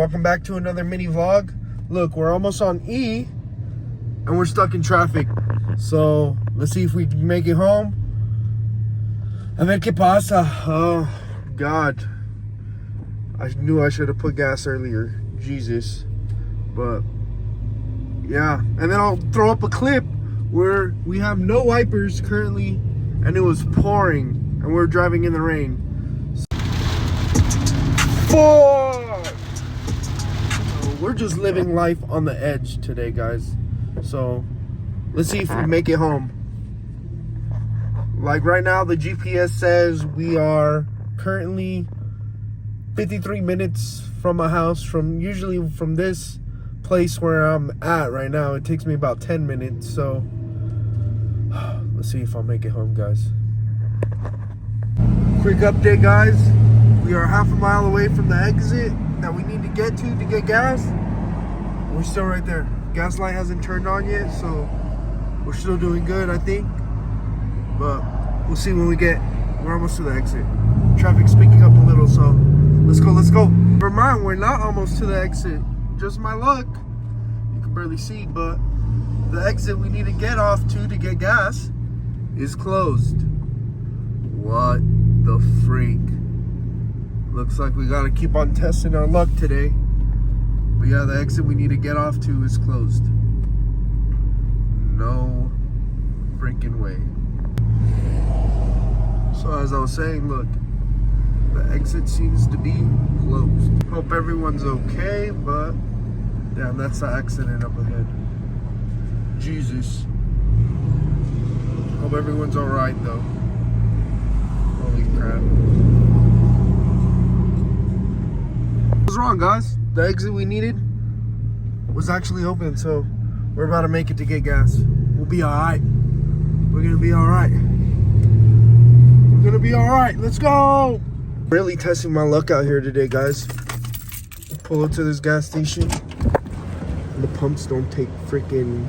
welcome back to another mini vlog. Look, we're almost on E and we're stuck in traffic. So let's see if we can make it home. A ver qué pasa. Oh God, I knew I should have put gas earlier. Jesus. But yeah, and then I'll throw up a clip where we have no wipers currently and it was pouring and we're driving in the rain. Fuck! We're just living life on the edge today, guys. So let's see if we make it home. Like right now, the GPS says we are currently 53 minutes from my house. Usually from this place where I'm at right now, it takes me about 10 minutes. So let's see if I'll make it home, guys. Quick update, guys. We are half a mile away from the exit that we need to get gas. We're still right there. Gas light hasn't turned on yet, so we're still doing good, I think. But we'll see when we get. We're almost to the exit. Traffic's picking up a little, so let's go. Never mind, we're not almost to the exit. Just my luck. You can barely see, but the exit we need to get off to get gas is closed. What the freak? Looks like we gotta keep on testing our luck today. But yeah, the exit we need to get off to is closed. No freaking way. So as I was saying, look, the exit seems to be closed. Hope everyone's okay, but damn, that's the accident up ahead. Jesus. Hope everyone's alright though. Holy crap. What's wrong, guys? The exit we needed was actually open, so we're about to make it to get gas. We'll be alright. We're gonna be alright. We're gonna be alright. Let's go! Really testing my luck out here today, guys. Pull up to this gas station. The pumps don't take freaking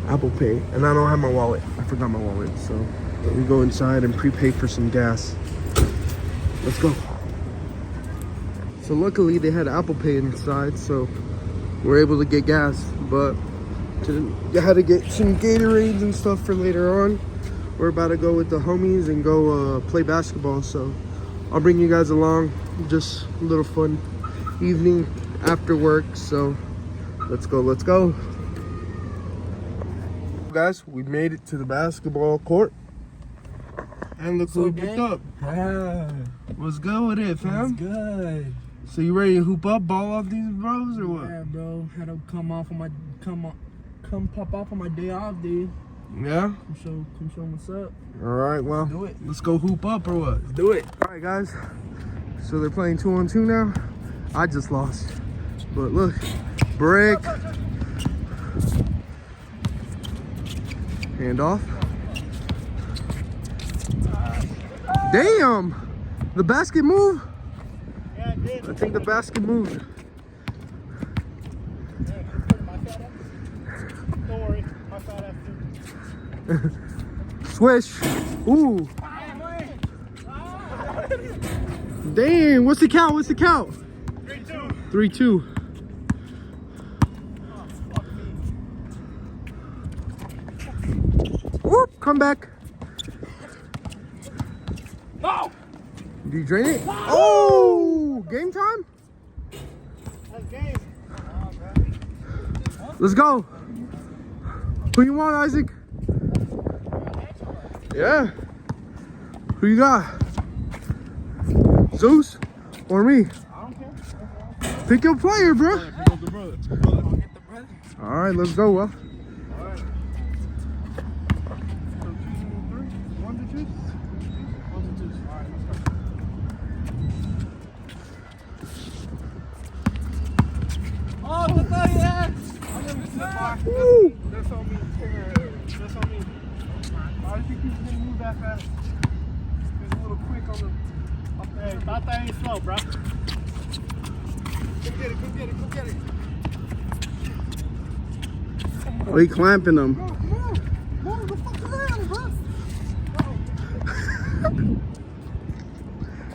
Apple Pay, and I don't have my wallet. I forgot my wallet, so we go inside and prepay for some gas. Let's go. So luckily they had Apple Pay inside, so we're able to get gas. But I had to get some Gatorades and stuff for later on. We're about to go with the homies and go play basketball. So I'll bring you guys along. Just a little fun evening after work. So let's go. Guys, we made it to the basketball court. And look who we picked up. Yeah. What's good with it, fam? What's good? So you ready to hoop up, ball off these bros, or what? Yeah, bro. Had to come pop off on my day off, dude. Yeah? Come show what's up. All right, well, Do it. let's go hoop up, or what? Let's do it. All right, guys. So they're playing 2-on-2 now. I just lost. But look, break. Hand off. Damn! The basket moved? Yeah, it did. I think the basket moved. Don't worry. My side after. Swish. Ooh. Damn, what's the count? 3-2. 3-2. Whoop, come back. No! Do you drain it? Oh, game time? That's game. Let's go. Who you want, Isaac? Yeah. Who you got? Zeus or me? I don't care. Pick your player, bro. Pick up the brother. I'll get the brother. All right, let's go, well. All right. So 2, 3, 1 to 2. 1 to 2. All right, let's go. Oh, what's up, yeah? I'm gonna miss the bar. That's on me. That's on me. I think he's gonna move that fast. He's a little quick on the. Hey, thought that ain't slow, bro. Go get it. Oh, he clamping them. Come on, the fuck around, bro.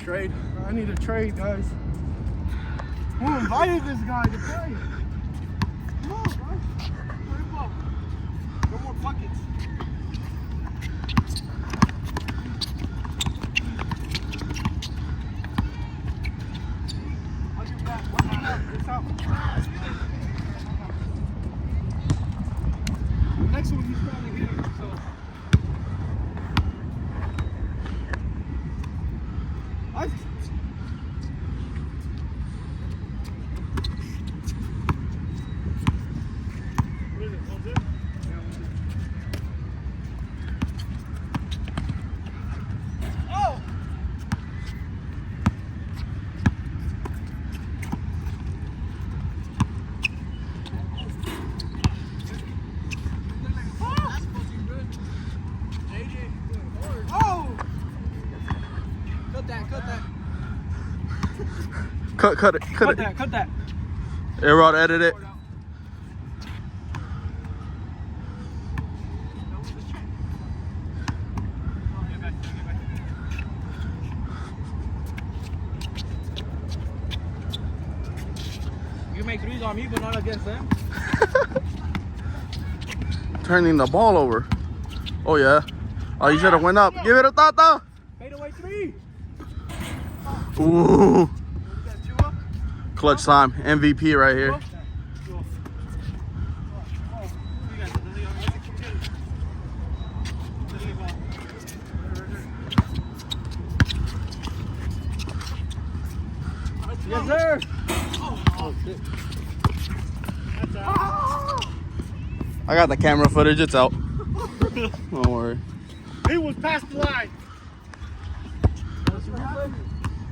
Trade. I need a trade, guys. Who invited this guy to play? Come on, bro. Hurry up. No more buckets. I'll give you that. It's out. The next one he's probably hitting, so. Cut it. Cut that. A-Rod, edit it. You make threes on me, but not against them. Turning the ball over. Oh, yeah. Oh, you should have went up. Give it a Tata. Fade away three. Ooh. Clutch time. MVP right here. Yes, sir. I got the camera footage. It's out. Don't worry. He was past the line.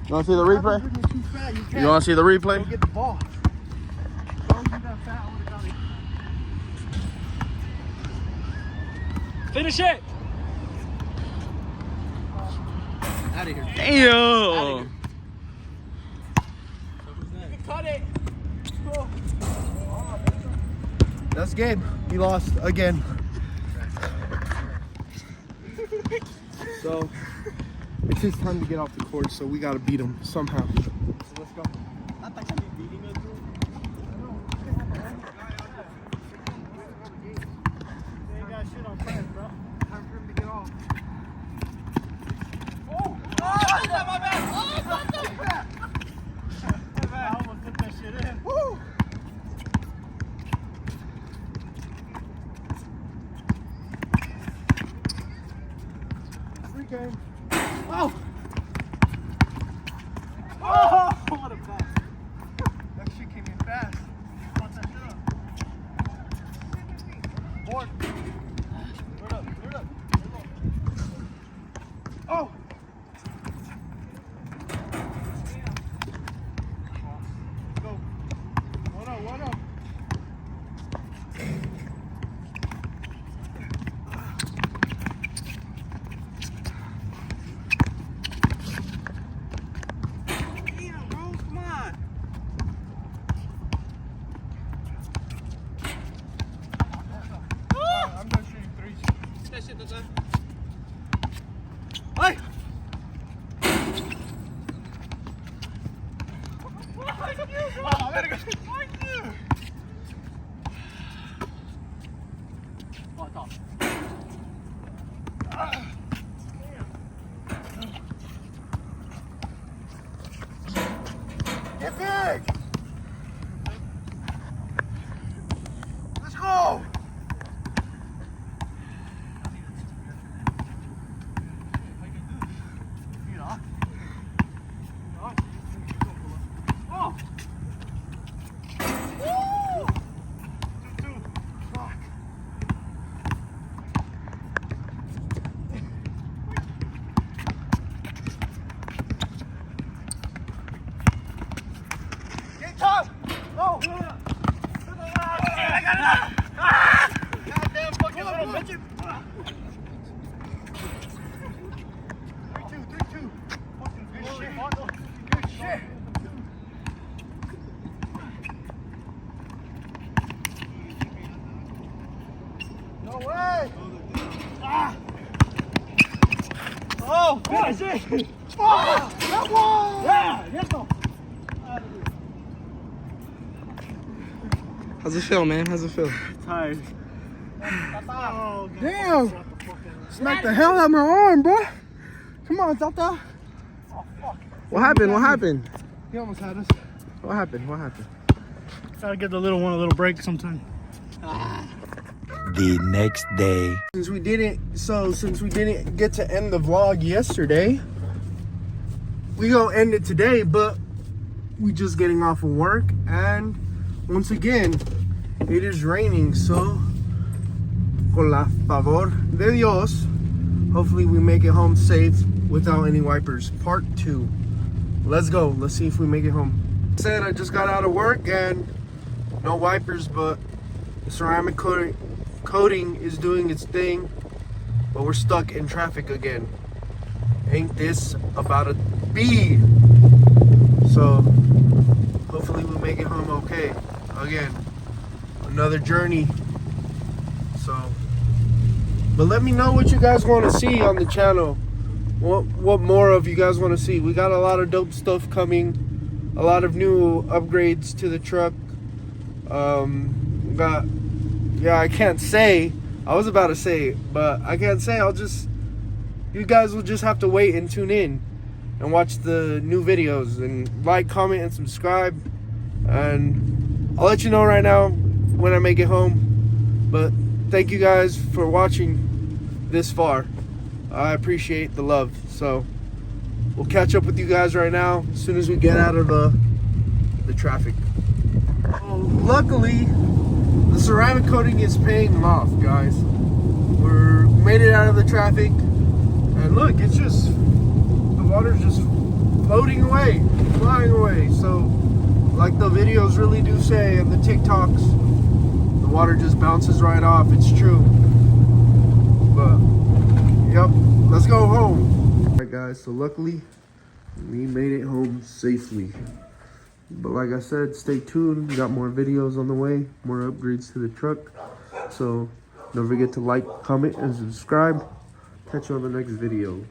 You want to see the replay? You want to see the replay? Go get the ball. Finish it. Out of here. Damn. Cut it. That's game. He lost again. So it's his time to get off the court, so we gotta beat him somehow. So let's go. Not that can be beating us. They ain't got shit on friends, bro. Time for him to get off. Oh! Oh! My bad! Oh, I almost put that shit in. Woo! Free game. Oh! Oh! What a pass. That shit came in fast. Watch that shit up. Board. Third up. Oh! Go. 1-0. I'm done shooting threes. That shit doesn't. Hey! Oh, I gotta go. Thank you. What's up? Get big! Let's go! Oh! Woo! 2-2. Fuck. Get tough! No! I got it! Ah! Goddamn fucking little midget! 3-2. Fucking good shit. Good shit. No way! Ah! Oh, finish it! Oh, that one! Yeah, yes, go. How's it feel, man? How's it feel? Tired. Damn! Smacked the hell out of my arm, bro. Come on, Tata. What happened? What happened? He almost had us. What happened? What happened? Gotta give the little one a little break sometime. The next day. Since we didn't get to end the vlog yesterday, we gonna end it today, but we just getting off of work, and once again, it is raining, so con la favor de Dios, hopefully we make it home safe without any wipers. Part 2. Let's go. Let's see if we make it home. Said I just got out of work and no wipers, but the ceramic coating is doing its thing, but we're stuck in traffic again. Ain't this about a bee? So hopefully we make it home okay. Again, another journey. So, but let me know what you guys want to see on the channel. What more of you guys want to see? We got a lot of dope stuff coming, a lot of new upgrades to the truck. I can't say. I was about to say it, but I can't say. You guys will just have to wait and tune in and watch the new videos and like, comment, and subscribe. And I'll let you know right now when I make it home. But thank you guys for watching this far. I appreciate the love. So we'll catch up with you guys right now as soon as we get out of the traffic. Well, luckily, the ceramic coating is paying off, guys. We're made it out of the traffic, and look, it's just the water's just floating away, flying away. So, like the videos really do say, and the TikToks, the water just bounces right off. It's true. But yep, let's go home. All right, guys. So luckily, we made it home safely. But like I said, stay tuned. We got more videos on the way, more upgrades to the truck. So don't forget to like, comment, and subscribe. Catch you on the next video.